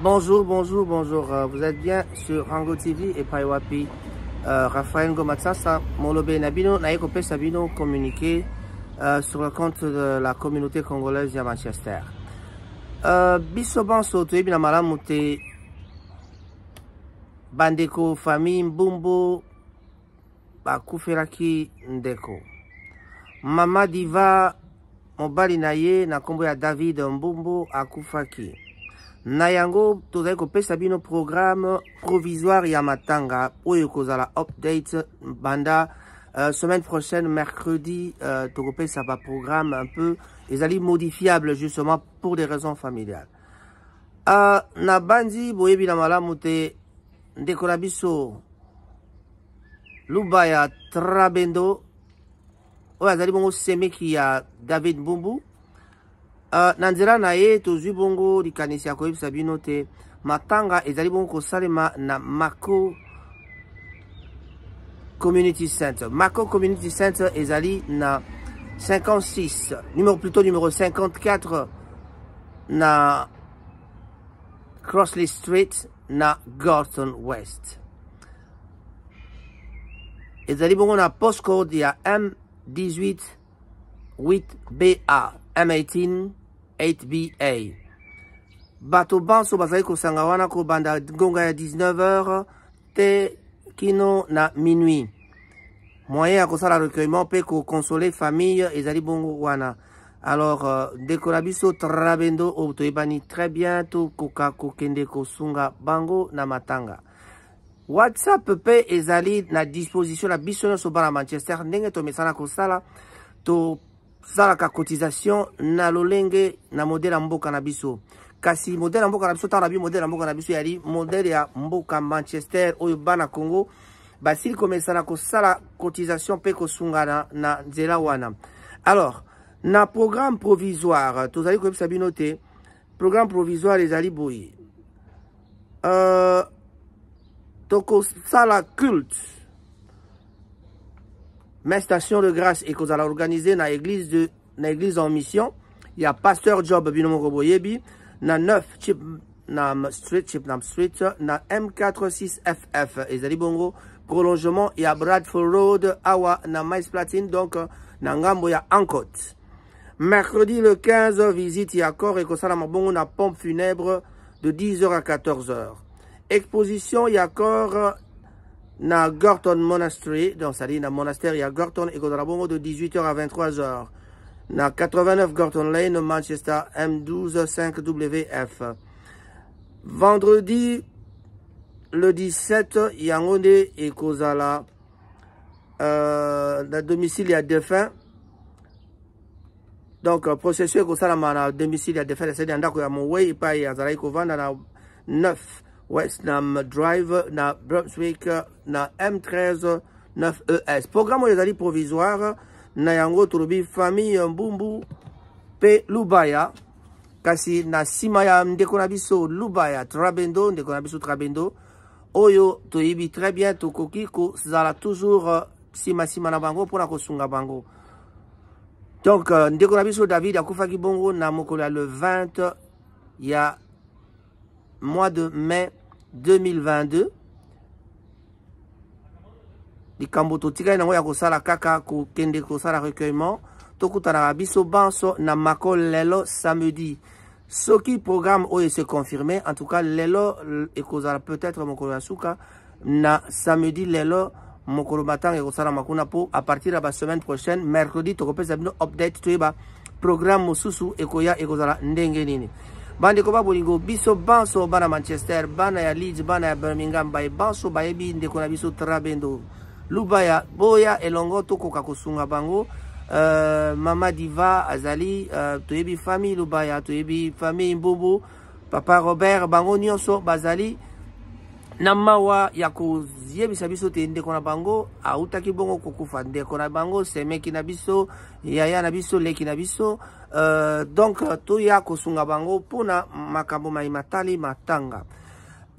Bonjour, bonjour, bonjour. Vous êtes bien sur Rango TV et Paiwapi. Raphaël Gomatsasa, Molobe Nabino, Naeko Sabino communiqué sur le compte de la communauté congolaise à Manchester. Bisoban Soto Ebina Malamute Bandeko famille Mbumbo Bakuferaki Ndeko. Mama Diva Mobali Naye na kombo ya David Mbumbo Akufaki. Nayango tozali kopesa bino programme provisoire ya matanga oyo kozala update banda semaine prochaine mercredi tokopesa ba programme un peu ezali modifiable justement pour des raisons familiales. Na bandi boyebi na malamu te ndeko na biso Lubaya Trabendo oyo azali bongo semeki ya David Mbumbu. Nanzela na ye tozwi bongo likanisi ya koyebisa bino te matanga ezali bongo kosalema na Mako Community Center. Mako Community Center ezali na 56 numéro 54 na Crossley Street na Gorton West. Ezali bongo na postcode ya M18 8BA M18 8BA. Bato banso bazali kosanga wana ko banda ngonga ya 19h te kino na minuit. Moyen ya kosala recueillement pe ko consoler famille ezali bongo wana. Alors Dekorabiso Trabendo otoyebani très bien to koka kokende kosunga bango na matanga. WhatsApp pe ezali na disposition na biso nyonso bana Manchester ndenge to mesana kosala to salaka cotisation na lolenge na modèle mboka na biso. Kasi modèle mboka na biso tala bi modèle mboka na biso yali modèle ya mboka Manchester oyo bana Congo basili komesana ko sala cotisation pe ko sungana na nzela wana. Alors na programme provisoire tozali ko yebisa bino te programme provisoire ezali boyi toko sala culte mais station de grâce et qu'on a organisé na église en mission. Il y a pasteur Job Binomo Boyebi na 9 chip na street na M46FF et Zali Bongo prolongement il y a Bradford Road Awa na Mais Platine donc na ngambo ya Ankot. Mercredi le 15 visite ya corps et kosala mabongo na pompe funèbre de 10h à 14h. Exposition ya corps na Gorton Monastery, donc ça dit na monastère, il y a Gorton et Godalabongo de 18h à 23h. Na 89 Gorton Lane, Manchester, M12 5WF. Vendredi, le 17, Yangonde et Kozala, na domicile, il y a défunt. Donc, processus Kozala, na domicile, il y a défunt, c'est-à-dire, il y a mon way, et pas, il y a Zalaï Kovanda, na 9. Westnam Drive na Brunswick na M13 9ES. Programme ezali provisoire na yango tolobi famille Mbumbu pe Lubaya kasi na sima ya ndeko na biso Lubaya Trabendo ndeko na biso Trabendo oyo toyebi très bien tokoki ko zala toujours sima na bango pona kosunga bango. Donc ndeko na biso David akufaki bongo na mokolo le 20 ya mois de mai 2022. Likambo totika nango ya kosala kaka ko kende kosala recueillement tokutana biso banso na Mako lelo samedi. Soki programme oyo se confirmé en tout cas lelo ekozala peut-être mokolo suka na samedi lelo mokolo matanga ekosala makuna po à partir de la semaine prochaine mercredi tokopesa bino update toyeba programme mosusu ekoya ekozala ndenge nini. Bande koba bolingo biso banso bana Manchester bana ya Leeds bana ya Birmingham baye banso bayebi ndeko na biso Trabendo Lubaya boya elongo tokoka kosunga bango Mama Diva azali toyebi famille Lubaya toyebi famille Mbumbu Papa Robert bango nyonso bazali na mawa ya koziyebisa biso te ndeko na bango autaki bongo kokufa ndeko na bango semeki na biso yaya na biso leki na biso donc toya kosunga bango pona makambo matali matanga.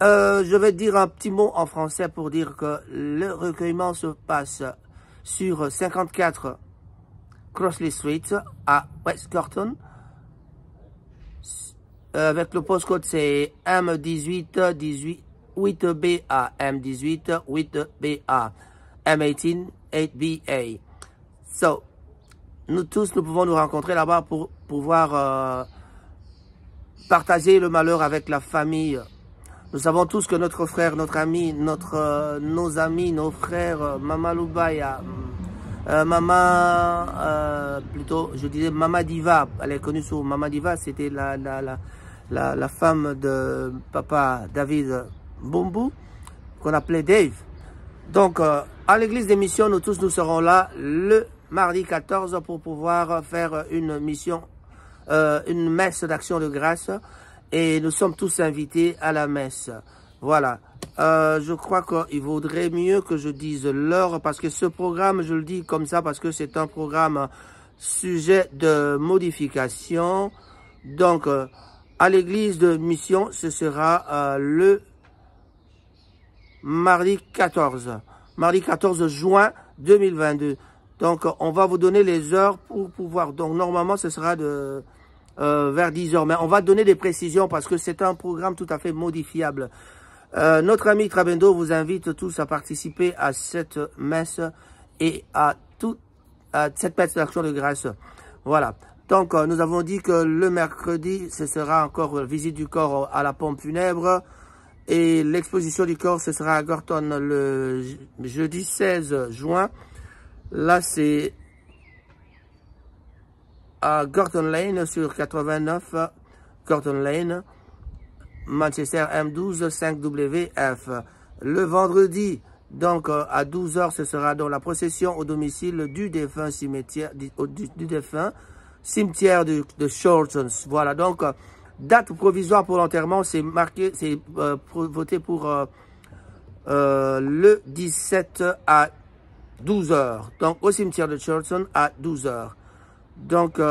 Je vais dire un petit mot en français pour dire que le recueillement se passe sur 54 Crossley Street à West Gorton avec le postcode c'est M18 8BA, M18 8BA, M18 8BA. So, nous tous, nous pouvons nous rencontrer là-bas pour pouvoir partager le malheur avec la famille. Nous savons tous que notre frère, notre ami, nos amis, nos frères, Mama Lubaya, plutôt, je disais Mama Diva, elle est connue sous Mama Diva, c'était la femme de papa David Bumbu, qu'on appelait Dave. Donc, à l'église des missions, nous tous, nous serons là le mardi 14 pour pouvoir faire une mission, une messe d'action de grâce. Et nous sommes tous invités à la messe. Voilà. Je crois qu'il vaudrait mieux que je dise l'heure parce que ce programme, je le dis comme ça parce que c'est un programme sujet de modification. Donc, à l'église de mission, ce sera le mardi 14 juin 2022. Donc, on va vous donner les heures pour pouvoir. Donc, normalement, ce sera vers 10 heures. Mais on va donner des précisions parce que c'est un programme tout à fait modifiable. Notre ami Trabendo vous invite tous à participer à cette messe et à cette messe d'action de grâce. Voilà. Donc, nous avons dit que le mercredi, ce sera encore visite du corps à la pompe funèbre. Et l'exposition du corps, ce sera à Gorton le jeudi 16 juin. Là, c'est à Gorton Lane sur 89 Gorton Lane, Manchester M12 5WF. Le vendredi, donc à 12 h, ce sera dans la procession au domicile du défunt cimetière, du défunt cimetière de Shortons. Voilà, donc date provisoire pour l'enterrement, c'est marqué, c'est voté pour le 17 à 12 h. Donc au cimetière de Shortons à 12 h. Donc,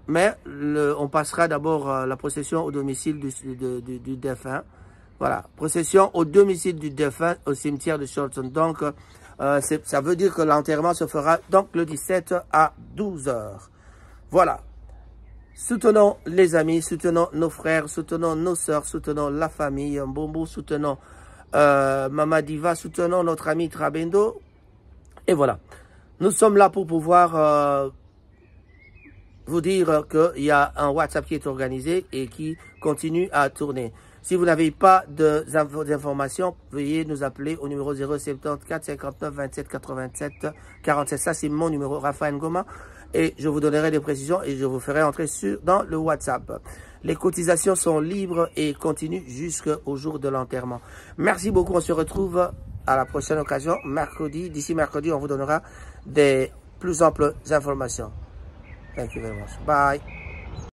mais on passera d'abord la procession au domicile du défunt. Voilà, procession au domicile du défunt au cimetière de Shortton. Donc, ça veut dire que l'enterrement se fera donc le 17 à 12 h. Voilà. Soutenons les amis, soutenons nos frères, soutenons nos sœurs, soutenons la famille, Mbombo, soutenons Mama Diva, soutenons notre ami Trabendo. Et voilà. Nous sommes là pour pouvoir vous dire qu'il y a un WhatsApp qui est organisé et qui continue à tourner. Si vous n'avez pas d'informations, veuillez nous appeler au numéro 074 59 27 87 47. Ça, c'est mon numéro, Raphaël Ngoma. Et je vous donnerai des précisions et je vous ferai entrer dans le WhatsApp. Les cotisations sont libres et continuent jusqu'au jour de l'enterrement. Merci beaucoup. On se retrouve à la prochaine occasion, mercredi. D'ici mercredi, on vous donnera des plus amples informations. Thank you very much. Bye.